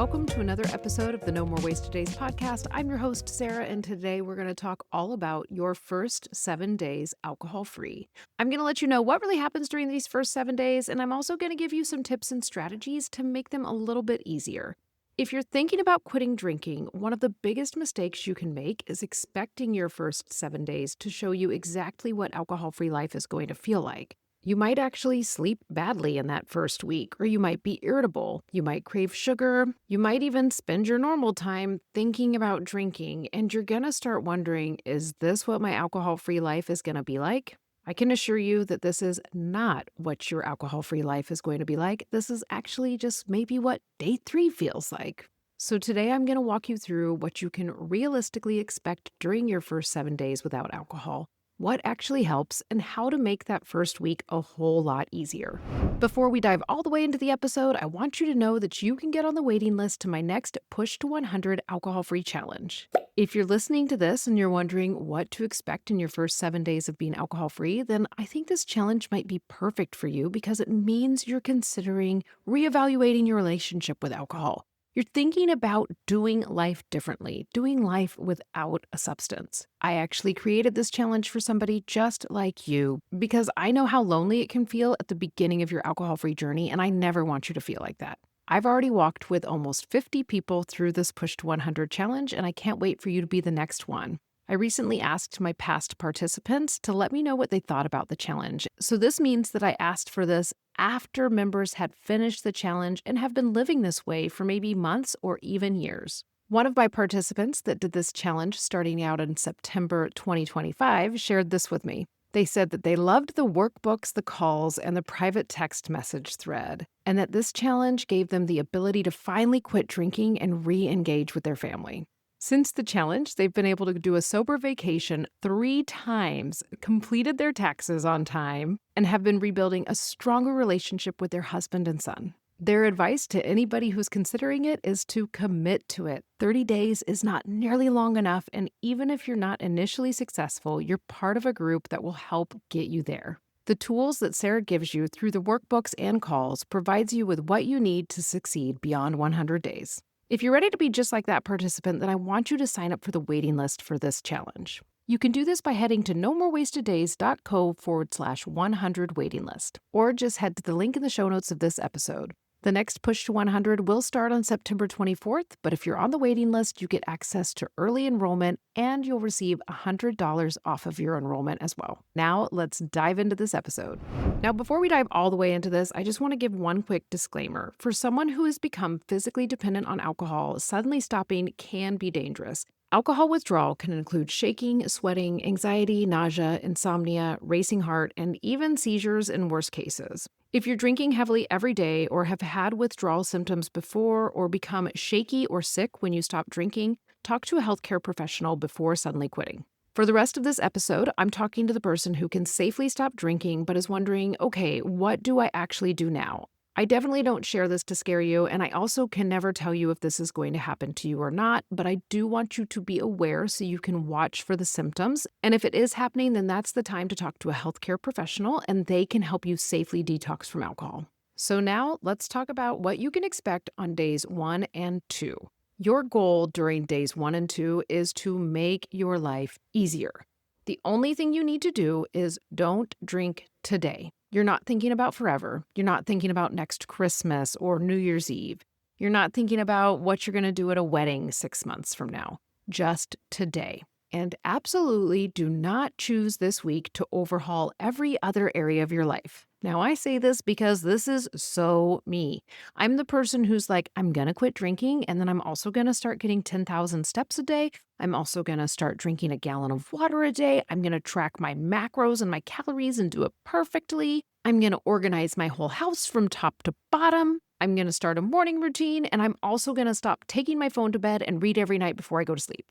Welcome to another episode of the No More Wasted Days podcast. I'm your host, Sarah, and today we're going to talk all about your first 7 days alcohol-free. I'm going to let you know what really happens during these first 7 days, and I'm also going to give you some tips and strategies to make them a little bit easier. If you're thinking about quitting drinking, one of the biggest mistakes you can make is expecting your first 7 days to show you exactly what alcohol-free life is going to feel like. You might actually sleep badly in that first week, or you might be irritable. You might crave sugar. You might even spend your normal time thinking about drinking, and you're going to start wondering, is this what my alcohol-free life is going to be like? I can assure you that this is not what your alcohol-free life is going to be like. This is actually just maybe what day 3 feels like. So today I'm going to walk you through what you can realistically expect during your first 7 days without alcohol, what actually helps, and how to make that first week a whole lot easier. Before we dive all the way into the episode, I want you to know that you can get on the waiting list to my next Push to 100 alcohol-free challenge. If you're listening to this and you're wondering what to expect in your first 7 days of being alcohol-free, then I think this challenge might be perfect for you because it means you're considering reevaluating your relationship with alcohol. You're thinking about doing life differently, doing life without a substance. I actually created this challenge for somebody just like you because I know how lonely it can feel at the beginning of your alcohol-free journey, and I never want you to feel like that. I've already walked with almost 50 people through this Push to 100 challenge, and I can't wait for you to be the next one. I recently asked my past participants to let me know what they thought about the challenge. So this means that I asked for this after members had finished the challenge and have been living this way for maybe months or even years. One of my participants that did this challenge starting out in September 2025 shared this with me. They said that they loved the workbooks, the calls, and the private text message thread, and that this challenge gave them the ability to finally quit drinking and re-engage with their family. Since the challenge, they've been able to do a sober vacation 3 times, completed their taxes on time, and have been rebuilding a stronger relationship with their husband and son. Their advice to anybody who's considering it is to commit to it. 30 days is not nearly long enough, and even if you're not initially successful, you're part of a group that will help get you there. The tools that Sarah gives you through the workbooks and calls provides you with what you need to succeed beyond 100 days. If you're ready to be just like that participant, then I want you to sign up for the waiting list for this challenge. You can do this by heading to nomorewasteddays.co/100 waiting list, or just head to the link in the show notes of this episode. The next Push to 100 will start on September 24th, but if you're on the waiting list, you get access to early enrollment and you'll receive $100 off of your enrollment as well. Now, let's dive into this episode. Now, before we dive all the way into this, I just want to give one quick disclaimer. For someone who has become physically dependent on alcohol, suddenly stopping can be dangerous. Alcohol withdrawal can include shaking, sweating, anxiety, nausea, insomnia, racing heart, and even seizures in worst cases. If you're drinking heavily every day or have had withdrawal symptoms before or become shaky or sick when you stop drinking, talk to a healthcare professional before suddenly quitting. For the rest of this episode, I'm talking to the person who can safely stop drinking but is wondering, okay, what do I actually do now? I definitely don't share this to scare you, and I also can never tell you if this is going to happen to you or not, but I do want you to be aware so you can watch for the symptoms. And if it is happening, then that's the time to talk to a healthcare professional, and they can help you safely detox from alcohol. So now let's talk about what you can expect on days 1 and 2. Your goal during days 1 and 2 is to make your life easier. The only thing you need to do is don't drink today. You're not thinking about forever. You're not thinking about next Christmas or New Year's Eve. You're not thinking about what you're going to do at a wedding 6 months from now. Just today. And absolutely do not choose this week to overhaul every other area of your life. Now, I say this because this is so me. I'm the person who's like, I'm going to quit drinking, and then I'm also going to start getting 10,000 steps a day. I'm also going to start drinking a gallon of water a day. I'm going to track my macros and my calories and do it perfectly. I'm going to organize my whole house from top to bottom. I'm going to start a morning routine, and I'm also going to stop taking my phone to bed and read every night before I go to sleep.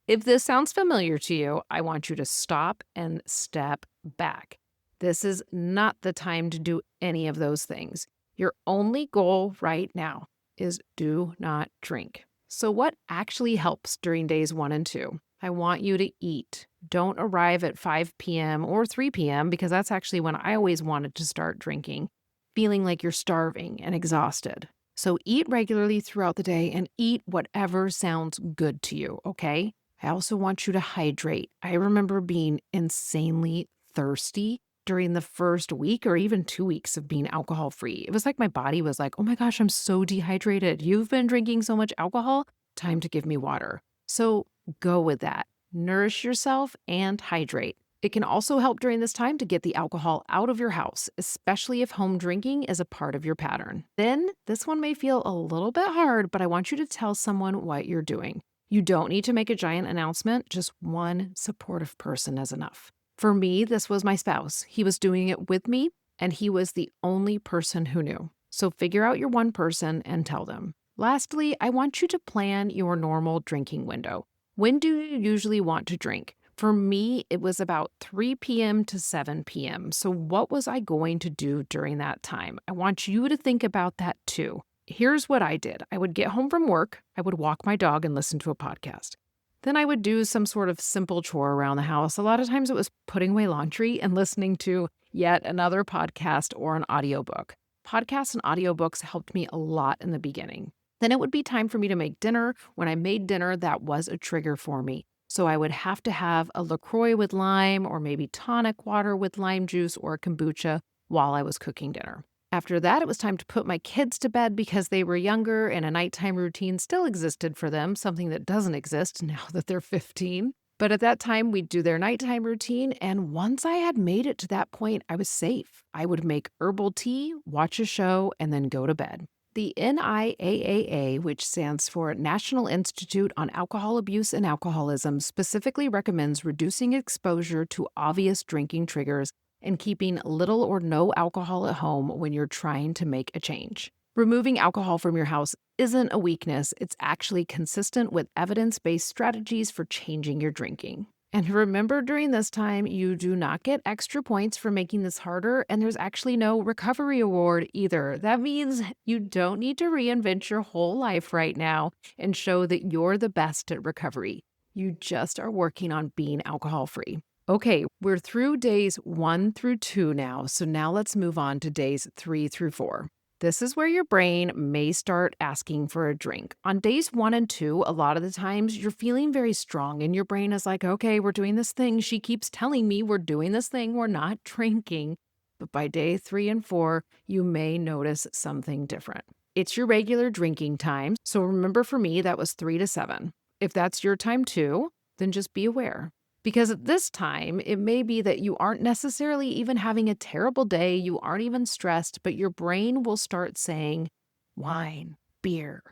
If this sounds familiar to you, I want you to stop and step back. This is not the time to do any of those things. Your only goal right now is do not drink. So what actually helps during days 1 and 2? I want you to eat. Don't arrive at 5 p.m. or 3 p.m. because that's actually when I always wanted to start drinking, feeling like you're starving and exhausted. So eat regularly throughout the day and eat whatever sounds good to you, okay? I also want you to hydrate. I remember being insanely thirsty during the first week or even 2 weeks of being alcohol free. It was like my body was like, oh my gosh, I'm so dehydrated. You've been drinking so much alcohol. Time to give me water. So go with that. Nourish yourself and hydrate. It can also help during this time to get the alcohol out of your house, especially if home drinking is a part of your pattern. Then, this one may feel a little bit hard, but I want you to tell someone what you're doing. You don't need to make a giant announcement, just one supportive person is enough. For me, this was my spouse. He was doing it with me, and he was the only person who knew. So figure out your one person and tell them. Lastly, I want you to plan your normal drinking window. When do you usually want to drink? For me, it was about 3 p.m. to 7 p.m. So, what was I going to do during that time? I want you to think about that too. Here's what I did. I would get home from work, I would walk my dog and listen to a podcast. Then I would do some sort of simple chore around the house. A lot of times it was putting away laundry and listening to yet another podcast or an audiobook. Podcasts and audiobooks helped me a lot in the beginning. Then it would be time for me to make dinner. When I made dinner, that was a trigger for me. So I would have to have a LaCroix with lime or maybe tonic water with lime juice or kombucha while I was cooking dinner. After that, it was time to put my kids to bed because they were younger and a nighttime routine still existed for them, something that doesn't exist now that they're 15. But at that time, we'd do their nighttime routine, and once I had made it to that point, I was safe. I would make herbal tea, watch a show, and then go to bed. The NIAAA, which stands for National Institute on Alcohol Abuse and Alcoholism, specifically recommends reducing exposure to obvious drinking triggers and keeping little or no alcohol at home when you're trying to make a change. Removing alcohol from your house isn't a weakness, it's actually consistent with evidence-based strategies for changing your drinking. And remember, during this time, you do not get extra points for making this harder, and there's actually no recovery award either. That means you don't need to reinvent your whole life right now and show that you're the best at recovery. You just are working on being alcohol-free. Okay, we're through days 1 through 2 now, so now let's move on to days 3 through 4. This is where your brain may start asking for a drink. On days 1 and 2, a lot of the times you're feeling very strong and your brain is like, okay, we're doing this thing. She keeps telling me we're doing this thing. We're not drinking. But by day 3 and 4, you may notice something different. It's your regular drinking time. So remember, for me, that was 3 to 7. If that's your time too, then just be aware. Because at this time, it may be that you aren't necessarily even having a terrible day, you aren't even stressed, but your brain will start saying, wine, beer,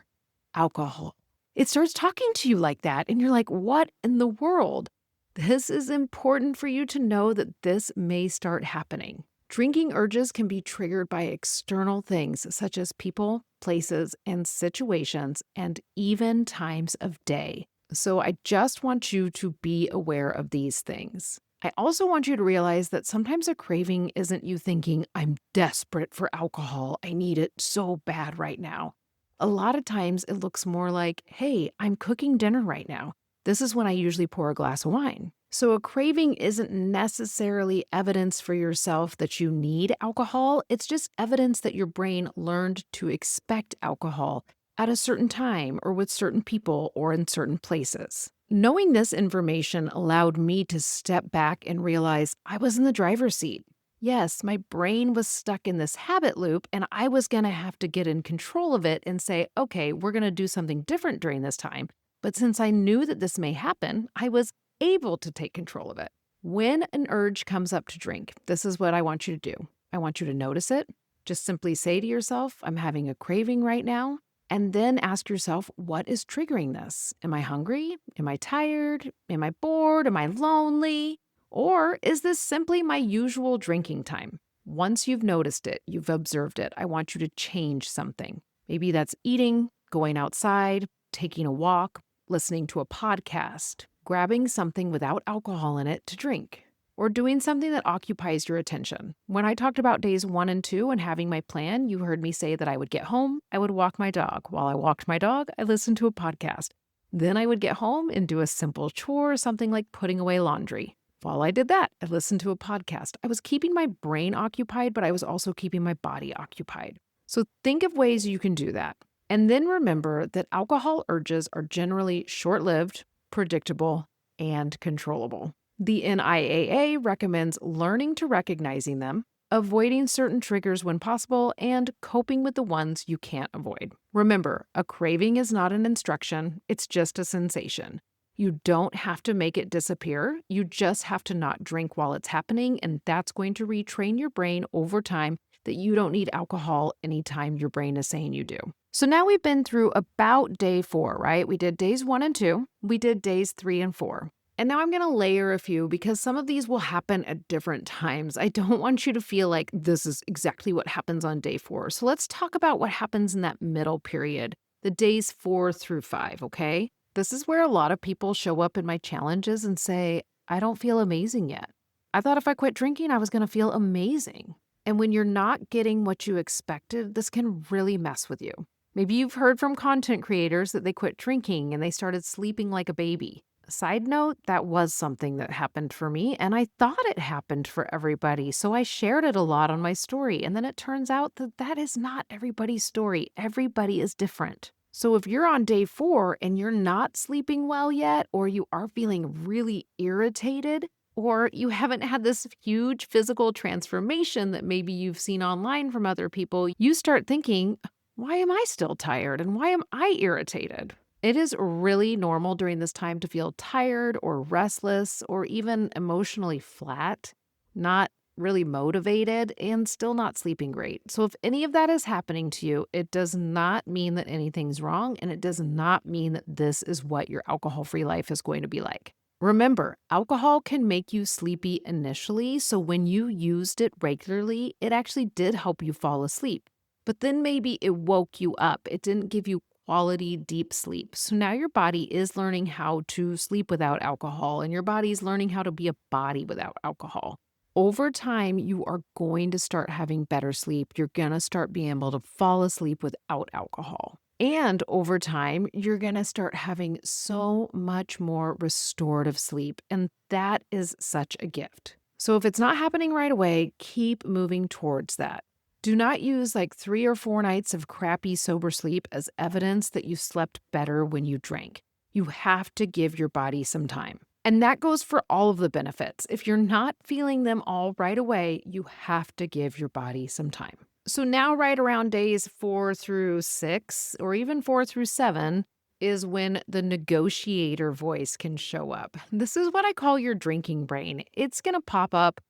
alcohol. It starts talking to you like that, and you're like, what in the world? This is important for you to know that this may start happening. Drinking urges can be triggered by external things such as people, places, and situations, and even times of day. So I just want you to be aware of these things. I also want you to realize that sometimes a craving isn't you thinking, I'm desperate for alcohol. I need it so bad right now. A lot of times it looks more like, hey, I'm cooking dinner right now. This is when I usually pour a glass of wine. So a craving isn't necessarily evidence for yourself that you need alcohol. It's just evidence that your brain learned to expect alcohol at a certain time or with certain people or in certain places. Knowing this information allowed me to step back and realize I was in the driver's seat. Yes, my brain was stuck in this habit loop and I was going to have to get in control of it and say, okay, we're going to do something different during this time. But since I knew that this may happen, I was able to take control of it. When an urge comes up to drink, this is what I want you to do. I want you to notice it. Just simply say to yourself, I'm having a craving right now. And then ask yourself, what is triggering this? Am I hungry? Am I tired? Am I bored? Am I lonely? Or is this simply my usual drinking time? Once you've noticed it, you've observed it, I want you to change something. Maybe that's eating, going outside, taking a walk, listening to a podcast, grabbing something without alcohol in it to drink, or doing something that occupies your attention. When I talked about days 1 and 2 and having my plan, you heard me say that I would get home, I would walk my dog. While I walked my dog, I listened to a podcast. Then I would get home and do a simple chore, something like putting away laundry. While I did that, I listened to a podcast. I was keeping my brain occupied, but I was also keeping my body occupied. So think of ways you can do that. And then remember that alcohol urges are generally short lived, predictable, and controllable. The NIAA recommends learning to recognizing them, avoiding certain triggers when possible, and coping with the ones you can't avoid. Remember, a craving is not an instruction, it's just a sensation. You don't have to make it disappear. You just have to not drink while it's happening, and that's going to retrain your brain over time that you don't need alcohol anytime your brain is saying you do. So now we've been through about day 4, right? We did days 1 and 2. We did days 3 and 4. And now I'm going to layer a few because some of these will happen at different times. I don't want you to feel like this is exactly what happens on day 4. So let's talk about what happens in that middle period, the days 4 through 5, okay? This is where a lot of people show up in my challenges and say, I don't feel amazing yet. I thought if I quit drinking, I was going to feel amazing. And when you're not getting what you expected, this can really mess with you. Maybe you've heard from content creators that they quit drinking and they started sleeping like a baby. Side note, that was something that happened for me, and I thought it happened for everybody, so I shared it a lot on my story, and then it turns out that that is not everybody's story. Everybody is different. So if you're on day 4 and you're not sleeping well yet, or you are feeling really irritated, or you haven't had this huge physical transformation that maybe you've seen online from other people, you start thinking, why am I still tired and why am I irritated? It is really normal during this time to feel tired or restless or even emotionally flat, not really motivated, and still not sleeping great. So if any of that is happening to you, it does not mean that anything's wrong, and it does not mean that this is what your alcohol-free life is going to be like. Remember, alcohol can make you sleepy initially, so when you used it regularly, it actually did help you fall asleep. But then maybe it woke you up. It didn't give you quality deep sleep. So now your body is learning how to sleep without alcohol, and your body's learning how to be a body without alcohol. Over time, you are going to start having better sleep. You're going to start being able to fall asleep without alcohol. And over time, you're going to start having so much more restorative sleep. And that is such a gift. So if it's not happening right away, keep moving towards that. Do not use like 3 or 4 nights of crappy sober sleep as evidence that you slept better when you drank. You have to give your body some time. And that goes for all of the benefits. If you're not feeling them all right away, you have to give your body some time. So now right around days 4 through 6, or even 4 through 7, is when the negotiator voice can show up. This is what I call your drinking brain. It's going to pop up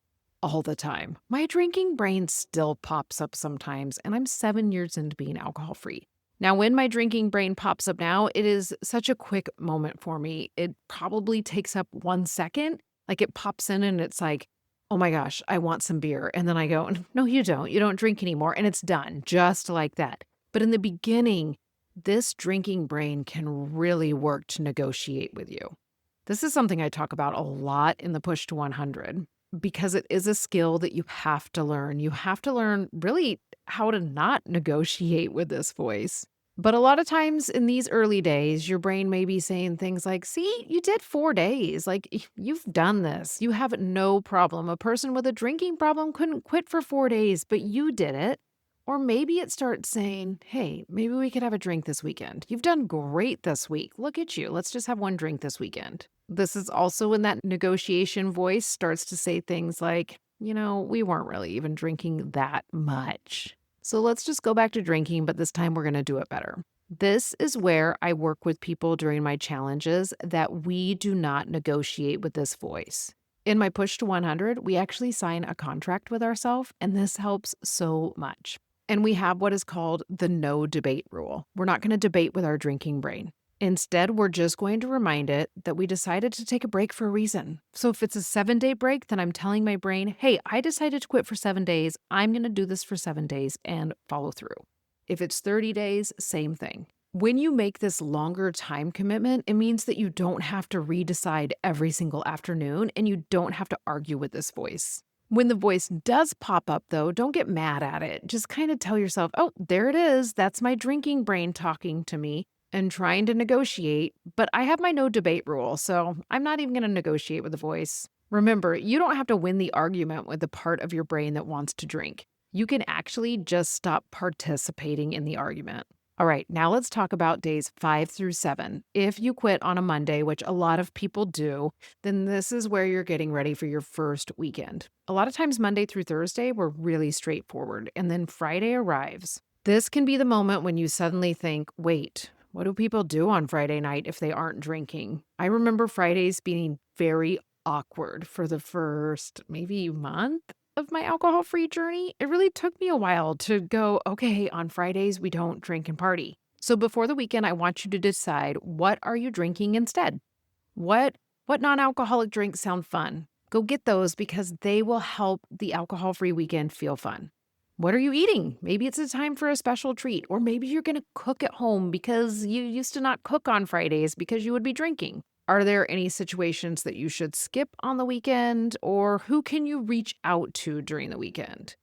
all the time. My drinking brain still pops up sometimes, and I'm 7 years into being alcohol free. Now, when my drinking brain pops up now, it is such a quick moment for me. It probably takes up 1 second. Like it pops in and it's like, oh my gosh, I want some beer. And then I go, no, you don't. You don't drink anymore. And it's done just like that. But in the beginning, this drinking brain can really work to negotiate with you. This is something I talk about a lot in the Push to 100 because it is a skill that you have to learn. You have to learn really how to not negotiate with this voice. But a lot of times in these early days, your brain may be saying things like, see, you did 4 days. Like, you've done this. You have no problem. A person with a drinking problem couldn't quit for 4 days, but you did it. Or maybe it starts saying, hey, maybe we could have a drink this weekend. You've done great this week. Look at you. Let's just have one drink this weekend. This is also when that negotiation voice starts to say things like, we weren't really even drinking that much. So let's just go back to drinking, but this time we're going to do it better. This is where I work with people during my challenges that we do not negotiate with this voice. In my Push to 100, we actually sign a contract with ourselves, and this helps so much. And we have what is called the no debate rule. We're not going to debate with our drinking brain. Instead, we're just going to remind it that we decided to take a break for a reason. So if it's a 7-day break, then I'm telling my brain, hey, I decided to quit for 7 days. I'm going to do this for 7 days and follow through. If it's 30 days, same thing. When you make this longer time commitment, it means that you don't have to redecide every single afternoon and you don't have to argue with this voice. When the voice does pop up, though, don't get mad at it. Just kind of tell yourself, oh, there it is. That's my drinking brain talking to me and trying to negotiate, but I have my no debate rule, so I'm not even going to negotiate with the voice. Remember, you don't have to win the argument with the part of your brain that wants to drink. you can actually just stop participating in the argument. All right, now let's talk about days 5 through 7. If you quit on a Monday, which a lot of people do, then this is where you're getting ready for your first weekend. A lot of times, Monday through Thursday, we're really straightforward, and then Friday arrives. This can be the moment when you suddenly think, wait, what do people do on Friday night if they aren't drinking? I remember Fridays being very awkward for the first maybe month of my alcohol free journey. It really took me a while to go, okay, on Fridays, we don't drink and party. So before the weekend, I want you to decide, what are you drinking instead? What what non-alcoholic drinks sound fun? Go get those because they will help the alcohol-free weekend feel fun. What are you eating? Maybe it's a time for a special treat, or maybe you're going to cook at home because you used to not cook on Fridays because you would be drinking. Are there any situations that you should skip on the weekend, or who can you reach out to during the weekend?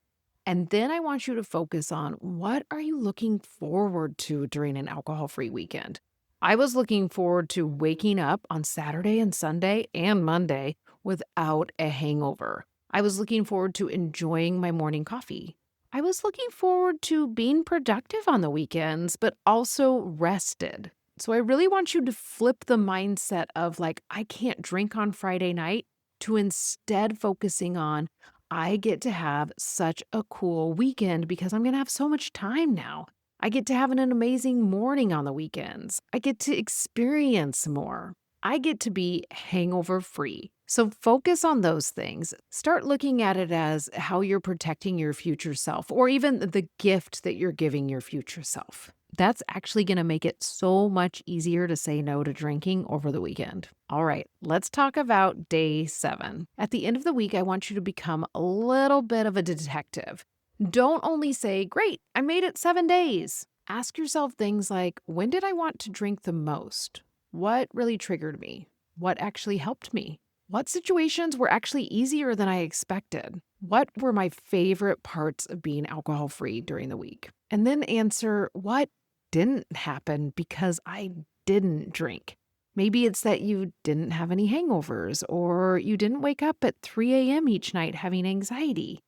And then I want you to focus on, what are you looking forward to during an alcohol-free weekend? I was looking forward to waking up on Saturday and Sunday and Monday without a hangover. I was looking forward to enjoying my morning coffee. I was looking forward to being productive on the weekends, but also rested. So I really want you to flip the mindset of like, I can't drink on Friday night, to instead focusing on, I get to have such a cool weekend because I'm going to have so much time now. I get to have an amazing morning on the weekends. I get to experience more. I get to be hangover free. So focus on those things. Start looking at it as how you're protecting your future self, or even the gift that you're giving your future self. That's actually going to make it so much easier to say no to drinking over the weekend. All right, let's talk about day 7. At the end of the week, I want you to become a little bit of a detective. Don't only say, great, I made it 7 days. Ask yourself things like, when did I want to drink the most? What really triggered me? What actually helped me? What situations were actually easier than I expected? What were my favorite parts of being alcohol free during the week? And then answer, what didn't happen because I didn't drink? Maybe it's that you didn't have any hangovers, or you didn't wake up at 3 a.m. each night having anxiety.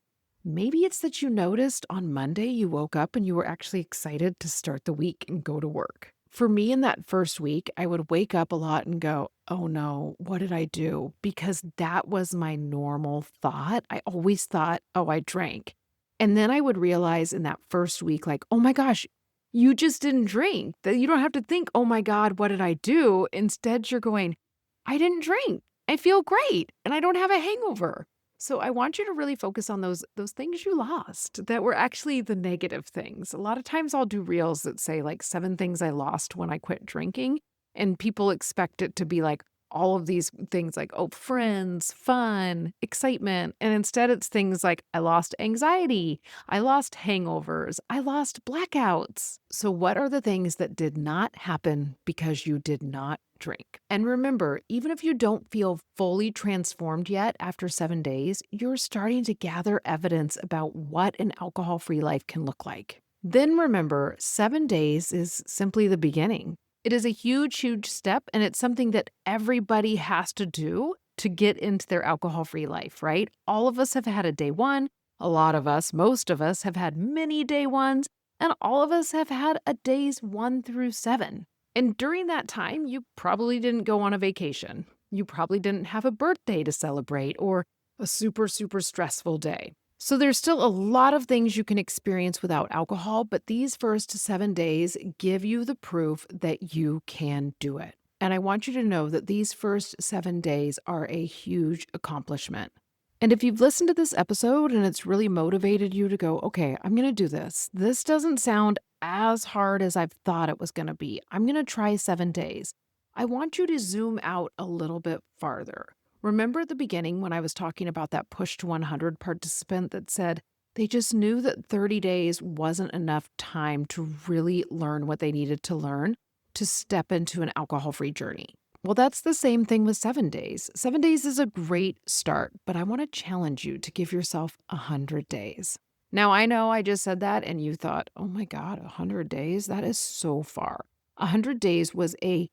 Maybe it's that you noticed on Monday you woke up and you were actually excited to start the week and go to work. For me, in that first week, I would wake up a lot and go, oh no, what did I do? Because that was my normal thought. I always thought, oh, I drank. And then I would realize in that first week, like, oh my gosh, you just didn't drink. That you don't have to think, oh my God, what did I do? Instead, you're going, I didn't drink. I feel great and I don't have a hangover. So I want you to really focus on those things you lost that were actually the negative things. A lot of times I'll do reels that say like 7 things I lost when I quit drinking, and people expect it to be like all of these things like, oh, friends, fun, excitement. And instead it's things like, I lost anxiety, I lost hangovers, I lost blackouts. So what are the things that did not happen because you did not drink? And remember, even if you don't feel fully transformed yet after 7 days, you're starting to gather evidence about what an alcohol-free life can look like. Then remember, 7 days is simply the beginning. It is a huge, huge step, and it's something that everybody has to do to get into their alcohol-free life, right? All of us have had a day 1. A lot of us, most of us, have had many day 1s, and all of us have had a days 1 through 7. And during that time, you probably didn't go on a vacation. You probably didn't have a birthday to celebrate or a super, super stressful day. So there's still a lot of things you can experience without alcohol, but these first 7 days give you the proof that you can do it. And I want you to know that these first 7 days are a huge accomplishment. And if you've listened to this episode and it's really motivated you to go, okay, I'm going to do this. This doesn't sound as hard as I've thought it was going to be. I'm going to try 7 days. I want you to zoom out a little bit farther. Remember at the beginning when I was talking about that push to 100 participant that said they just knew that 30 days wasn't enough time to really learn what they needed to learn to step into an alcohol-free journey? Well, that's the same thing with 7 days. 7 days is a great start, but I want to challenge you to give yourself 100 days. Now, I know I just said that and you thought, oh my God, 100 days? That is so far. 100 days was a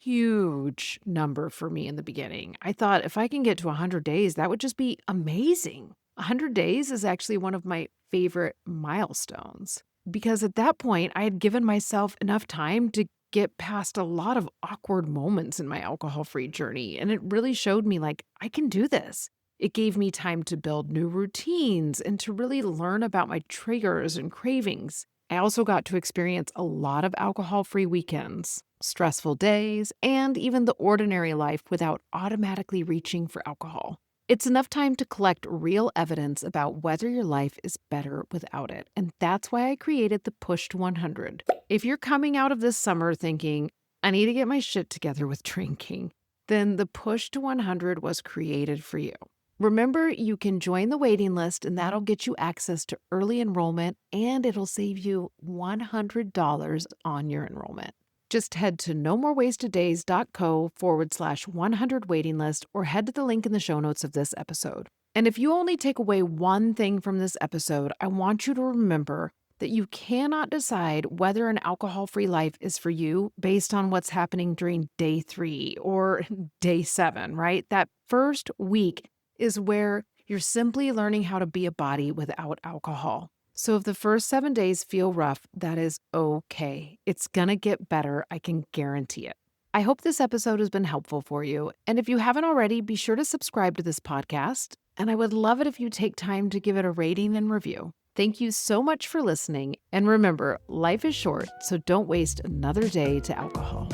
huge number for me in the beginning. I thought if I can get to 100 days, that would just be amazing. 100 days is actually one of my favorite milestones because at that point, I had given myself enough time to get past a lot of awkward moments in my alcohol free journey. And it really showed me, like, I can do this. It gave me time to build new routines and to really learn about my triggers and cravings. I also got to experience a lot of alcohol free weekends, stressful days, and even the ordinary life without automatically reaching for alcohol. It's enough time to collect real evidence about whether your life is better without it. And that's why I created the Push to 100. If you're coming out of this summer thinking, I need to get my shit together with drinking, then the Push to 100 was created for you. Remember, you can join the waiting list, and that'll get you access to early enrollment, and it'll save you $100 on your enrollment. Just head to nomorewasteddays.co/100 waiting list or head to the link in the show notes of this episode. And if you only take away one thing from this episode, I want you to remember that you cannot decide whether an alcohol-free life is for you based on what's happening during day 3 or day 7, right? That first week is where you're simply learning how to be a body without alcohol. So if the first 7 days feel rough, that is okay. It's gonna get better. I can guarantee it. I hope this episode has been helpful for you. And if you haven't already, be sure to subscribe to this podcast. And I would love it if you take time to give it a rating and review. Thank you so much for listening. And remember, life is short, so don't waste another day to alcohol.